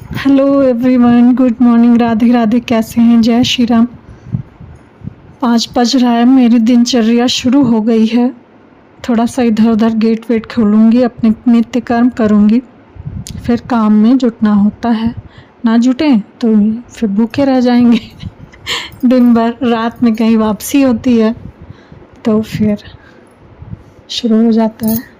Hello everyone, good morning, Radhe Radhe. कैसे हैं? जय श्री राम। 5 बज रहा है, मेरी दिनचर्या शुरू हो गई है। थोड़ा सा इधर उधर गेट वेट खोलूँगी, अपने नित्य कर्म करूँगी, फिर काम में जुटना होता है। ना जुटें तो फिर भूखे रह जाएंगे दिन भर। रात में कहीं वापसी होती है तो फिर शुरू हो जाता है।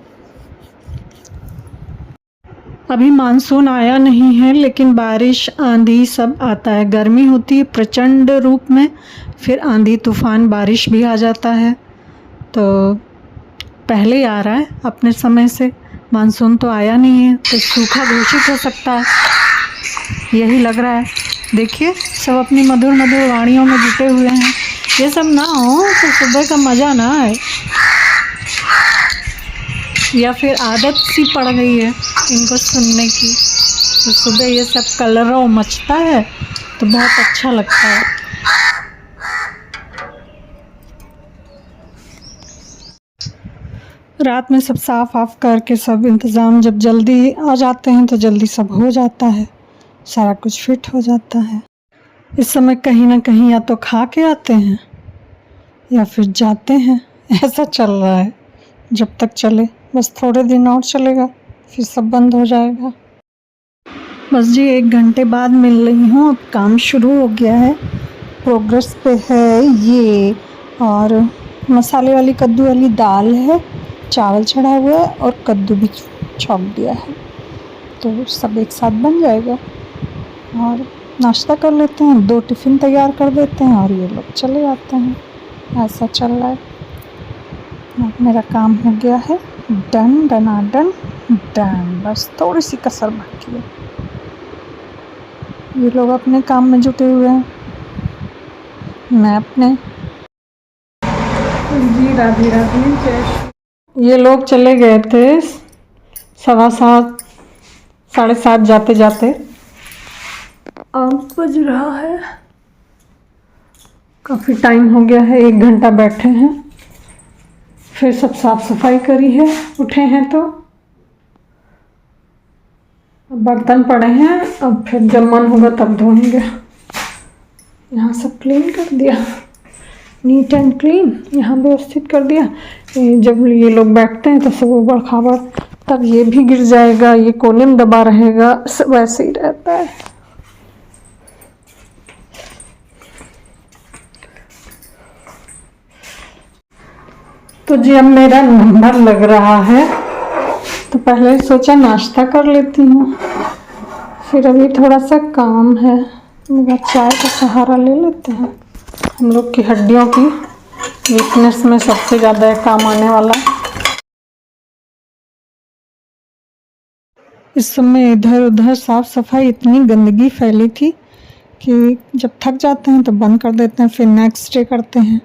अभी मानसून आया नहीं है, लेकिन बारिश आंधी सब आता है। गर्मी होती है प्रचंड रूप में, फिर आंधी तूफान बारिश भी आ जाता है। तो पहले ही आ रहा है अपने समय से। मानसून तो आया नहीं है तो सूखा घोषित हो सकता है, यही लग रहा है। देखिए सब अपनी मधुर मधुर वाणियों में जुटे हुए हैं। ये सब ना हो तो सुबह का मज़ा ना आए, या फिर आदत सी पड़ गई है इनको सुनने की। तो सुबह ये सब कलरव मचता है तो बहुत अच्छा लगता है। रात में सब साफ आफ करके सब इंतज़ाम जब जल्दी आ जाते हैं तो जल्दी सब हो जाता है, सारा कुछ फिट हो जाता है। इस समय कहीं ना कहीं या तो खा के आते हैं या फिर जाते हैं, ऐसा चल रहा है। जब तक चले, बस थोड़े दिन और चलेगा फिर सब बंद हो जाएगा। बस जी 1 घंटे बाद मिल रही हूँ। अब काम शुरू हो गया है, प्रोग्रेस पे है ये। और मसाले वाली कद्दू वाली दाल है, चावल चढ़ा हुआ है और कद्दू भी छौंक दिया है, तो सब एक साथ बन जाएगा। और नाश्ता कर लेते हैं, 2 टिफ़िन तैयार कर देते हैं और ये लोग चले जाते हैं। ऐसा चल रहा है। मेरा काम हो गया है, डन डनाडन डन। बस थोड़ी सी कसर बाकी है। ये लोग अपने काम में जुटे हुए हैं, मैं अपने। जी राधे राधे। ये लोग चले गए थे 7:15 7:30 जाते जाते। अब बज रहा है, काफ़ी टाइम हो गया है, 1 घंटा बैठे हैं। फिर सब साफ सफाई करी है, उठे हैं तो बर्तन पड़े हैं। अब फिर जब मन होगा तब धोएंगे। यहाँ सब क्लीन कर दिया, नीट एंड क्लीन, यहाँ व्यवस्थित कर दिया। जब ये लोग बैठते हैं तो सब उबड़ खाबड़, तब ये भी गिर जाएगा, ये कोने में दबा रहेगा, सब वैसे ही रहता है। तो जी अब मेरा नंबर लग रहा है, तो पहले सोचा नाश्ता कर लेती हूँ, फिर अभी थोड़ा सा काम है, मेरा चाय का सहारा ले लेते हैं। हम लोग की हड्डियों की वीकनेस में सबसे ज़्यादा काम आने वाला। इस समय इधर उधर साफ सफाई, इतनी गंदगी फैली थी कि जब थक जाते हैं तो बंद कर देते हैं, फिर नेक्स्ट डे करते हैं।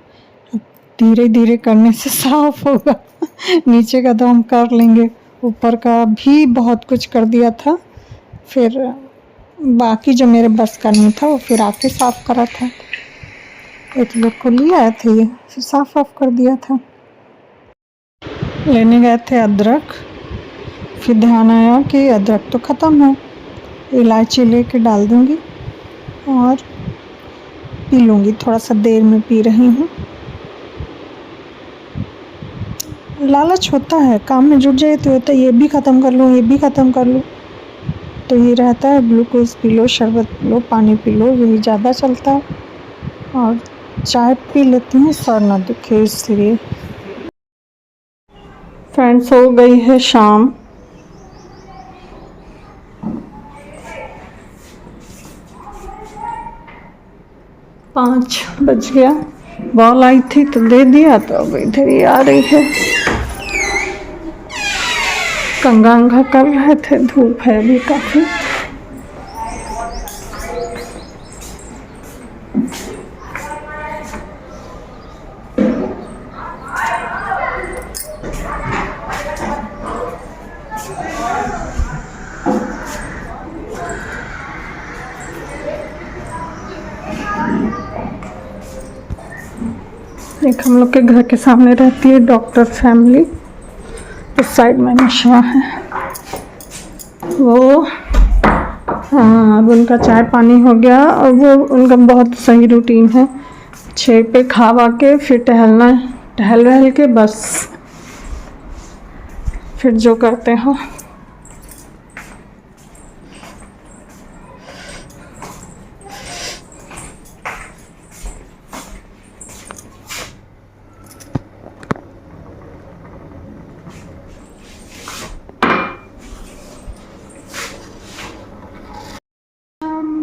धीरे धीरे करने से साफ होगा। नीचे का तो हम कर लेंगे, ऊपर का भी बहुत कुछ कर दिया था, फिर बाकी जो मेरे बस का नहीं था वो फिर आके साफ करा था। एक लोग को ले आए थे ये, फिर साफ ऑफ कर दिया था। लेने गए थे अदरक, फिर ध्यान आया कि अदरक तो ख़त्म है, इलायची लेके डाल दूँगी और पी लूँगी। थोड़ा सा देर में पी रही हूँ। लालच होता है, काम में जुट जाए तो होता है ये भी ख़त्म कर लूँ, ये भी ख़त्म कर लूँ, तो ये रहता है ग्लूकोज पी लो, शरबत पी लो, पानी पी लो, यही ज़्यादा चलता है। और चाय पी लेती हूँ सर ना दुखे इसलिए। फ्रेंड्स हो गई है शाम, पाँच बज गया। बॉल आई थी तो दे दिया, तो अब इधर ही आ रही है। कंघा कर रहे थे, धूप है अभी काफ़ी। एक हम लोग के घर के सामने रहती है डॉक्टर फैमिली, उस साइड में नशा है। वो हाँ, अब उनका चाय पानी हो गया और वो उनका बहुत सही रूटीन है। 6 पे खा वा के फिर टहलना, टहल वहल के बस फिर जो करते हो।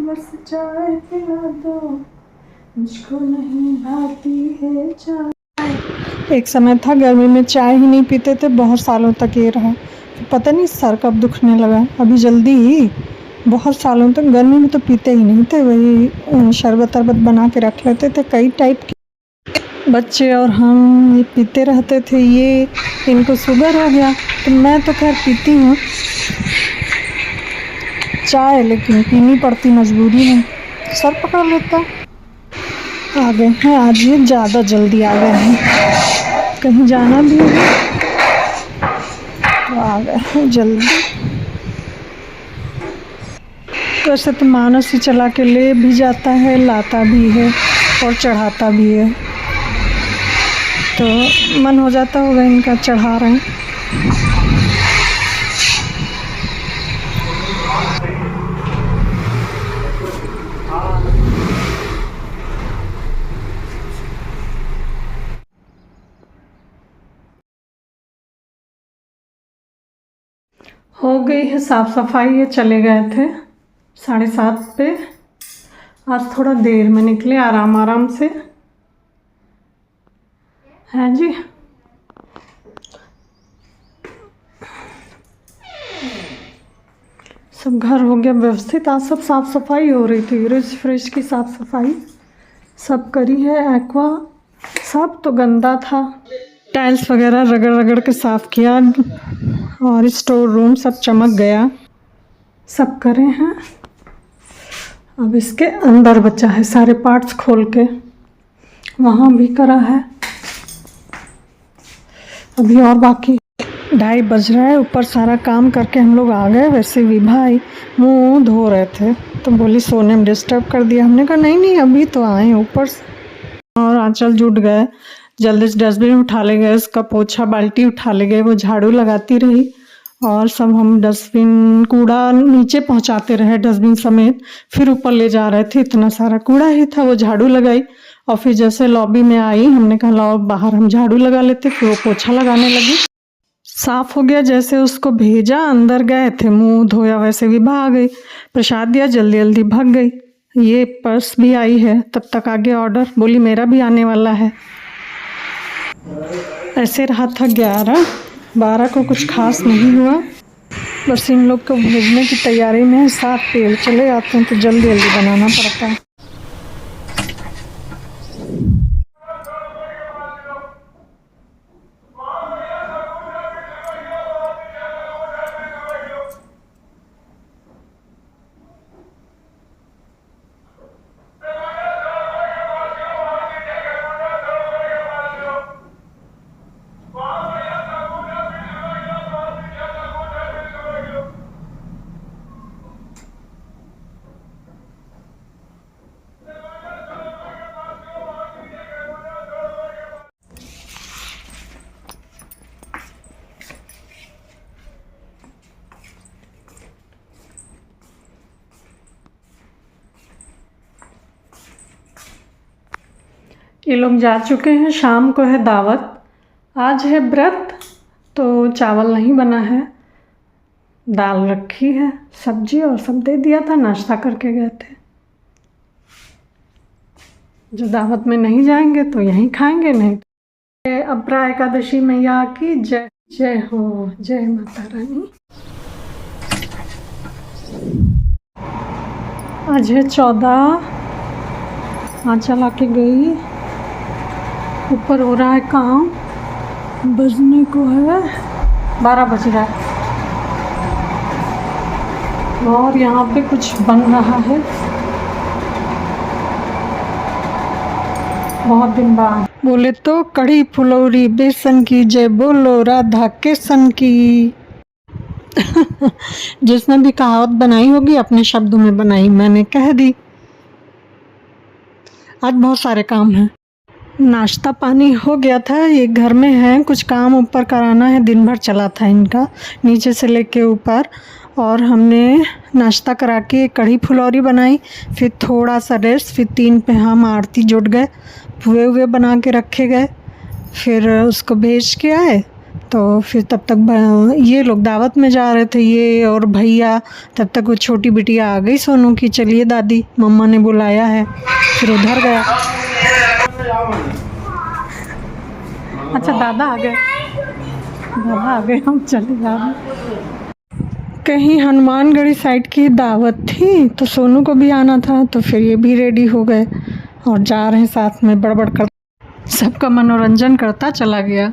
बस चाय पिला दो, मुझको नहीं भाती है चाय। एक समय था गर्मी में चाय ही नहीं पीते थे, बहुत सालों तक ये रहा। पता नहीं सर कब दुखने लगा, अभी जल्दी ही। बहुत सालों तक गर्मी में तो पीते ही नहीं थे, वही शरबत अरबत बना के रख लेते थे कई टाइप के। बच्चे और हम ये पीते रहते थे। ये इनको शुगर हो गया तो मैं तो खैर पीती हूँ चाय, लेकिन पीनी पड़ती, मजबूरी है, सर पकड़ लेता। आ गए हैं आज, ये ज़्यादा जल्दी आ गए हैं, कहीं जाना भी है तो आ गए हैं जल्दी। वैसे तो मानस ही चला के ले भी जाता है, लाता भी है और चढ़ाता भी है, तो मन हो जाता होगा इनका चढ़ा रहे हैं। हो गई है साफ़ सफाई, ये चले गए थे 7:30 पे। आज थोड़ा देर में निकले, आराम आराम से। हैं जी, सब घर हो गया व्यवस्थित। आज सब साफ़ सफाई हो रही थी, फ्रिज की साफ़ सफाई सब करी है। एक्वा सब तो गंदा था, टाइल्स वगैरह रगड़ रगड़ के साफ़ किया और स्टोर रूम सब चमक गया, सब करे हैं। अब इसके अंदर बचा है, सारे पार्ट्स खोल के वहाँ भी करा है, अभी और बाकी। 2:30 बज रहा है, ऊपर सारा काम करके हम लोग आ गए। वैसे भी भाई मुँह धो रहे थे तो बोली सोने में डिस्टर्ब कर दिया। हमने कहा नहीं नहीं अभी तो आए ऊपर से। और आंचल जुट गए, जल्दी से डस्टबिन उठा ले गए, उसका पोछा बाल्टी उठा ले गए, वो झाड़ू लगाती रही और सब हम डस्टबिन कूड़ा नीचे पहुंचाते रहे डस्टबिन समेत, फिर ऊपर ले जा रहे थे। इतना सारा कूड़ा ही था, वो झाड़ू लगाई और फिर जैसे लॉबी में आई हमने कहा लाओ बाहर हम झाड़ू लगा लेते, फिर वो पोछा लगाने लगी। साफ हो गया, जैसे उसको भेजा अंदर गए थे, मुंह धोया, वैसे भी भाग गई, प्रसाद दिया, जल्दी जल्दी भाग गई। ये पर्स भी आई है, तब तक आगे ऑर्डर, बोली मेरा भी आने वाला है। ऐसे रहा था 11-12 को, कुछ खास नहीं हुआ, बस इन लोग को भेजने की तैयारी में। 7 पे चले आते हैं तो जल्दी जल्दी बनाना पड़ता है। ये लोग जा चुके हैं, शाम को है दावत। आज है व्रत तो चावल नहीं बना है, दाल रखी है, सब्जी और सब दे दिया था, नाश्ता करके गए थे। जो दावत में नहीं जाएंगे तो यहीं खाएंगे, नहीं तो। अपरा एकादशी मैया की जय। जय हो, जय माता रानी। आज है 14, आंचल आके गई, ऊपर हो रहा है काम, बजने को है 12 बज रहा है और यहाँ पे कुछ बन रहा है बहुत दिन बाद। बोले तो कढ़ी फुलौरी बेसन की, जय बोलो राधा कृष्ण की। जिसने भी कहावत बनाई होगी अपने शब्दों में बनाई, मैंने कह दी। आज बहुत सारे काम हैं। नाश्ता पानी हो गया था, ये घर में है, कुछ काम ऊपर कराना है, दिन भर चला था इनका नीचे से लेके ऊपर। और हमने नाश्ता करा के कढ़ी फुलौरी बनाई, फिर थोड़ा सा रेस्ट, फिर 3 पे हम आरती जुट गए, पुए हुए बना के रखे गए, फिर उसको भेज के आए। तो फिर तब तक ये लोग दावत में जा रहे थे, ये और भैया। तब तक वो छोटी बिटिया आ गई सोनू की, चलिए दादी मम्मा ने बुलाया है, फिर उधर गया। अच्छा दादा आ गए, हम चले जा रहे। कहीं हनुमानगढ़ी साइड की दावत थी तो सोनू को भी आना था, तो फिर ये भी रेडी हो गए और जा रहे हैं साथ में, बड़बड़ कर सबका मनोरंजन करता चला गया।